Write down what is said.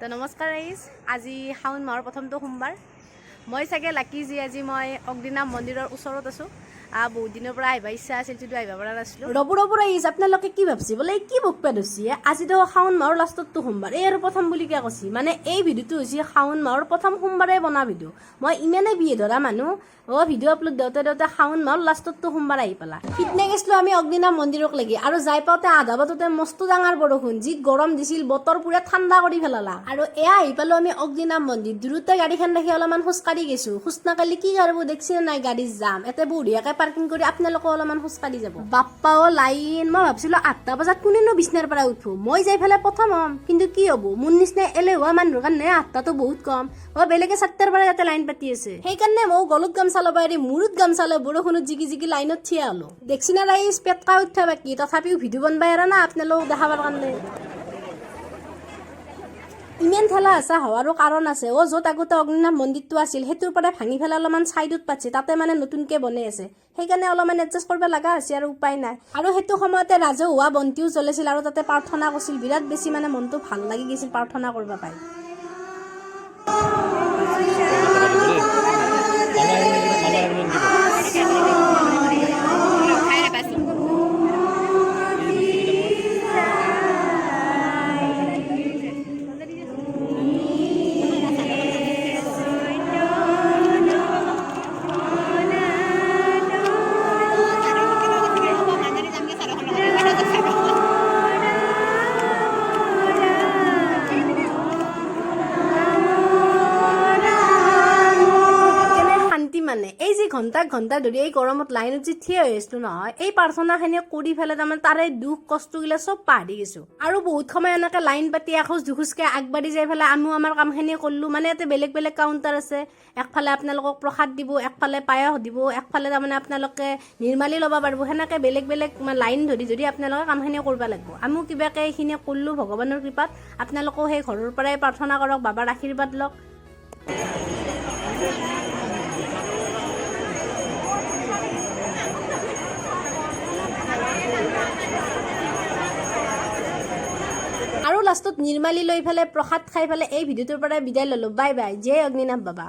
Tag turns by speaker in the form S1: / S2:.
S1: তো নমস্কাৰ ৰাইজ, আজি শাওন মাহৰ প্ৰথমটো সোমবাৰ। মই চাগে লাকি যি আজি মই অগ্নিনাভ মন্দিৰৰ ওচৰত আছোঁ। বহুত দিনৰ পৰা আহিব ইচ্ছা আছিল, যদিও আহিব পৰা নাছিলোঁ। ৰ'ব ৰাইজ, আপোনালোকে কি ভাবছি বোলে কি বকপেট হৈছে? আজিতো শাওন মাহৰ লাষ্টতটো সোমবাৰ, এই আৰু প্ৰথম বুলি কিয় কৈছি? মানে এই ভিডিঅ'টো হৈছে শাওন মাহৰ প্ৰথম সোমবাৰে বনোৱা ভিডিঅ'। মই ইমানেই বিয়ে ধৰা মানুহ, ভিডিঅ' আপলোড দিওঁতে শাওন মাহৰ লাষ্টতটো সোমবাৰ আহি পালা। সিদিনা গৈছিলোঁ আমি অগ্নিনাভ মন্দিৰক লাগি, আৰু যাই পাওঁতে আধা বাটতে মস্ত ডাঙৰ বৰষুণ, যি গৰম দিছিল, বতৰ পুৰা ঠাণ্ডা কৰি পেলালা। আৰু এয়া আহি পালো আমি অগ্নিনাভ মন্দিৰ। দূৰতে গাড়ীখন দেখি অলপমান খোজকাঢ়ি গৈছোঁ। খোজ নাকাঢ়িলে কি কৰিব, দেখছি নাই গাড়ীৰ যাম, এতে বঢ়িয়াকে পাৰ্কিং কৰি আপোনালোকে অলপমান খোজকাঢ়ি যাব। বাপ্পা লাইন, মই ভাবছিলো 8টা বজাত কোনেনো বিছনাৰ পৰা উঠো, মই যাই পেলাই প্ৰথম হ'ম। কিন্তু কি হ'ব, মোৰ নিচিনা এলেহুৱা মানুহৰ কাৰণে 8টাতো বহুত কম। বেলেগে 7টাৰ পৰা ইয়াতে লাইন পাতি আছে। সেইকাৰণে মই গলত গামচা ল'ব এৰি মূৰত গামচা লৈ বৰষুণত জিকি লাইনত থিয়া হলো। দেখছি না ৰাইজ, পেটকা উঠা বাকী, তথাপিও ভিডিঅ' বনাব এৰা না আপোনালোক দেখাবৰ কাৰণে। ইমান ঠেলা হেঁচা হোৱাৰো কাৰণ আছে। য'ত আগতে অগ্নিনাভ মন্দিৰটো আছিল, সেইটোৰ পৰা ভাঙি পেলাই অলপমান চাইডত পাতিছে, তাতে মানে নতুনকে বনাই আছে। সেইকাৰণে অলপমান এডজাষ্ট কৰিব লগা হৈছে, আৰু উপায় নাই। আৰু সেইটো সময়তে ৰাজহুৱা বন্তিও জ্বলাইছিল, আৰু তাতে প্ৰাৰ্থনা কৰিছিল। বিৰাট বেছি মানে মনটো ভাল লাগি গৈছিল প্ৰাৰ্থনা কৰিব পাই। মানে এই যে ঘণ্টা ধৰি এই গৰমত লাইনত যে থিয় হৈ আছিলো নহয়, এই প্ৰাৰ্থনাখিনি কৰি পেলাই তাৰমানে তাৰে দুখ কষ্টগিলা চব পাহৰি গৈছো। আৰু বহুত সময় এনেকে লাইন পাতি এখোজ দুখোজকে আগবাঢ়ি যাই পেলাই আমিও আমাৰ কামখিনি কৰিলো। মানে ইয়াতে বেলেগ বেলেগ কাউণ্টাৰ আছে। একফালে আপোনালোকক প্ৰসাদ দিব, একফালে পায়স দিব, একফালে তাৰমানে আপোনালোকে নিৰ্মালি ল'ব পাৰিব। সেনেকে বেলেগ বেলেগ লাইন ধৰি আপোনালোকে কামখিনি কৰিব লাগিব। আমিও কিবাকে এইখিনি কৰিলো ভগৱানৰ কৃপাত। আপোনালোকেও সেই ঘৰৰ পৰাই প্ৰাৰ্থনা কৰক, বাবাৰ আশীৰ্বাদ লওক। আৰু লাষ্টত নিৰ্মালি লৈ পেলাই প্ৰসাদ খাই পেলাই এই ভিডিঅ'টোৰ পৰা বিদায় ললো। বাই বাই, জয় অগ্নিনাভ বাবা।